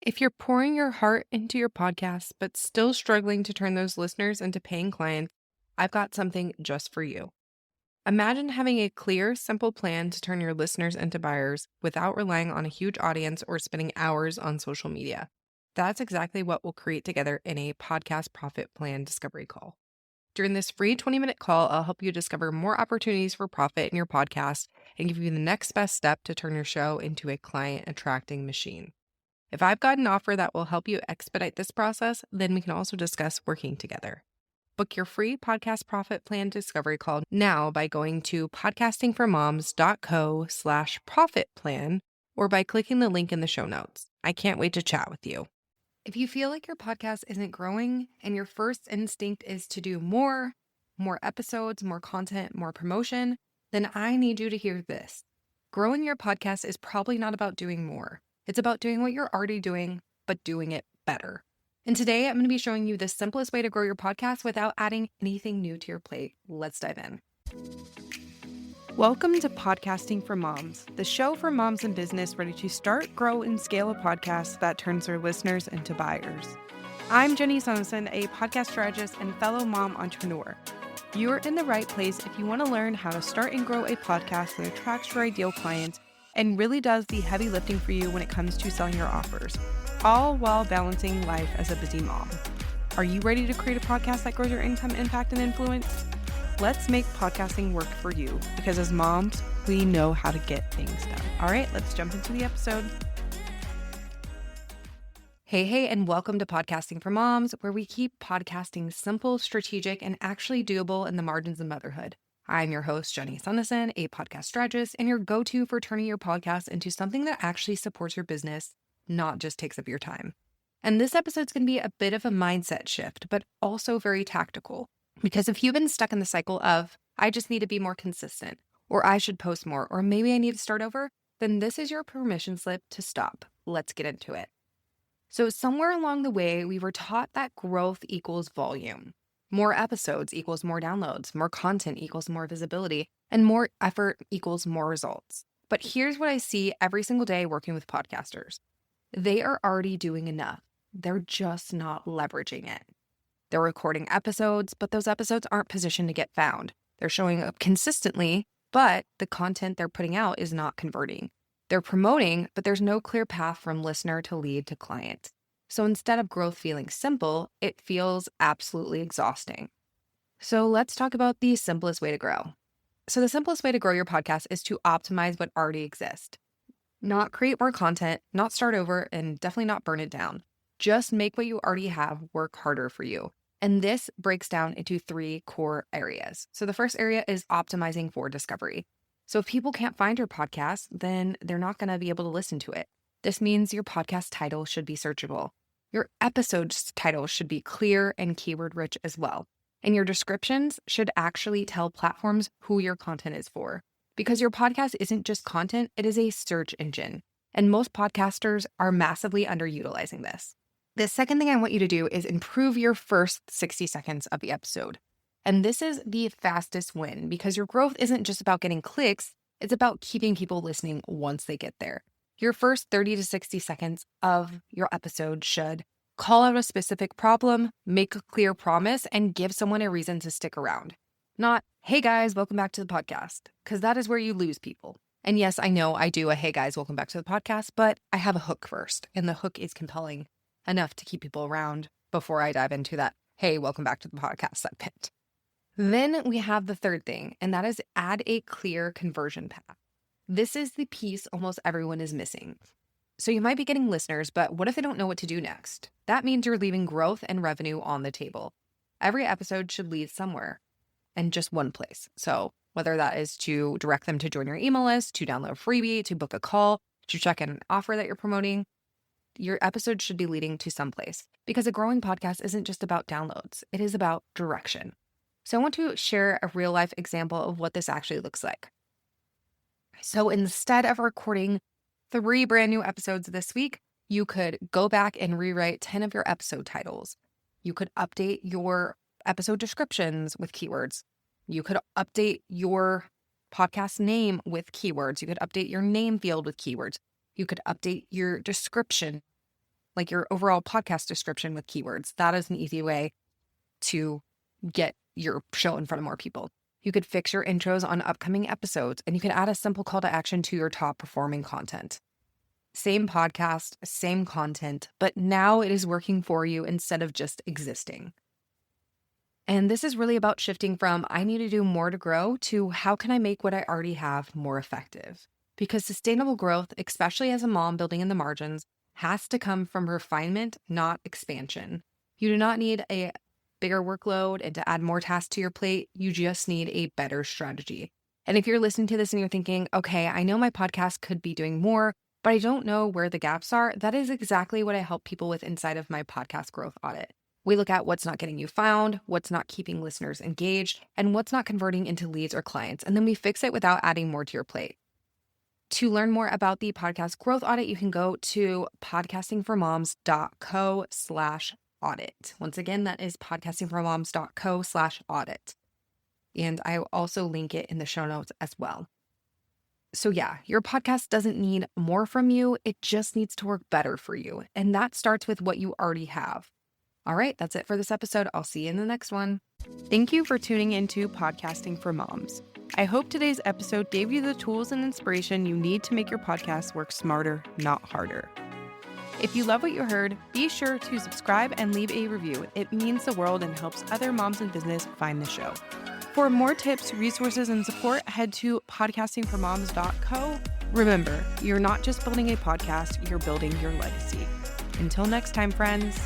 If you're pouring your heart into your podcast, but still struggling to turn those listeners into paying clients, I've got something just for you. Imagine having a clear, simple plan to turn your listeners into buyers without relying on a huge audience or spending hours on social media. That's exactly what we'll create together in a podcast profit plan discovery call. During this free 20-minute call, I'll help you discover more opportunities for profit in your podcast and give you the next best step to turn your show into a client attracting machine. If I've got an offer that will help you expedite this process, then we can also discuss working together. Book your free podcast profit plan discovery call now by going to podcastingformoms.co/profit plan or by clicking the link in the show notes. I can't wait to chat with you. If you feel like your podcast isn't growing and your first instinct is to do more episodes, more content, more promotion, then I need you to hear this. Growing your podcast is probably not about doing more. It's about doing what you're already doing, but doing it better. And today I'm going to be showing you the simplest way to grow your podcast without adding anything new to your plate. Let's dive in. Welcome to Podcasting for Moms, the show for moms in business ready to start, grow, and scale a podcast that turns their listeners into buyers. I'm Jenny Sonneson, a podcast strategist and fellow mom entrepreneur. You're in the right place if you want to learn how to start and grow a podcast that attracts your ideal clients and really does the heavy lifting for you when it comes to selling your offers, all while balancing life as a busy mom. Are you ready to create a podcast that grows your income, impact, and influence? Let's make podcasting work for you because as moms, we know how to get things done. All right, let's jump into the episode. Hey, and welcome to Podcasting for Moms, where we keep podcasting simple, strategic, and actually doable in the margins of motherhood. I'm your host, Jenny Sonneson, a podcast strategist, and your go-to for turning your podcast into something that actually supports your business, not just takes up your time. And this episode's going to be a bit of a mindset shift, but also very tactical. Because if you've been stuck in the cycle of, I just need to be more consistent, or I should post more, or maybe I need to start over, then this is your permission slip to stop. Let's get into it. So somewhere along the way, we were taught that growth equals volume. More episodes equals more downloads, more content equals more visibility, and more effort equals more results. But here's what I see every single day working with podcasters. They are already doing enough. They're just not leveraging it. They're recording episodes, but those episodes aren't positioned to get found. They're showing up consistently, but the content they're putting out is not converting. They're promoting, but there's no clear path from listener to lead to client. So instead of growth feeling simple, it feels absolutely exhausting. So let's talk about the simplest way to grow. So the simplest way to grow your podcast is to optimize what already exists. Not create more content, not start over, and definitely not burn it down. Just make what you already have work harder for you. And this breaks down into 3 core areas. So the first area is optimizing for discovery. So if people can't find your podcast, then they're not going to be able to listen to it. This means your podcast title should be searchable. Your episode's title should be clear and keyword rich as well. And your descriptions should actually tell platforms who your content is for. Because your podcast isn't just content, it is a search engine. And most podcasters are massively underutilizing this. The second thing I want you to do is improve your first 60 seconds of the episode. And this is the fastest win because your growth isn't just about getting clicks, it's about keeping people listening once they get there. Your first 30 to 60 seconds of your episode should call out a specific problem, make a clear promise, and give someone a reason to stick around. Not, hey guys, welcome back to the podcast, because that is where you lose people. And yes, I know I do a hey guys, welcome back to the podcast, but I have a hook first, and the hook is compelling enough to keep people around before I dive into that, hey, welcome back to the podcast segment. Then we have the third thing, and that is add a clear conversion path. This is the piece almost everyone is missing. So you might be getting listeners, but what if they don't know what to do next? That means you're leaving growth and revenue on the table. Every episode should lead somewhere and just one place. So whether that is to direct them to join your email list, to download a freebie, to book a call, to check in an offer that you're promoting, your episode should be leading to someplace because a growing podcast isn't just about downloads. It is about direction. So I want to share a real life example of what this actually looks like. So instead of recording 3 brand new episodes this week, you could go back and rewrite 10 of your episode titles. You could update your episode descriptions with keywords. You could update your podcast name with keywords. You could update your name field with keywords. You could update your description. like your overall podcast description with keywords. That is an easy way to get your show in front of more people. You could fix your intros on upcoming episodes, and you can add a simple call to action to your top performing content. Same podcast, same content, but now it is working for you instead of just existing. And this is really about shifting from I need to do more to grow to how can I make what I already have more effective? Because sustainable growth, especially as a mom building in the margins, has to come from refinement, not expansion. You do not need a bigger workload and to add more tasks to your plate. You just need a better strategy. And if you're listening to this and you're thinking, okay, I know my podcast could be doing more, but I don't know where the gaps are, that is exactly what I help people with inside of my podcast growth audit. We look at what's not getting you found, what's not keeping listeners engaged, and what's not converting into leads or clients. And then we fix it without adding more to your plate. To learn more about the podcast growth audit, you can go to podcastingformoms.co/audit. Once again, that is podcastingformoms.co/audit. And I will also link it in the show notes as well. So yeah, your podcast doesn't need more from you. It just needs to work better for you. And that starts with what you already have. All right, that's it for this episode. I'll see you in the next one. Thank you for tuning into Podcasting for Moms. I hope today's episode gave you the tools and inspiration you need to make your podcast work smarter, not harder. If you love what you heard, be sure to subscribe and leave a review. It means the world and helps other moms in business find the show. For more tips, resources, and support, head to podcastingformoms.co. Remember, you're not just building a podcast, you're building your legacy. Until next time, friends.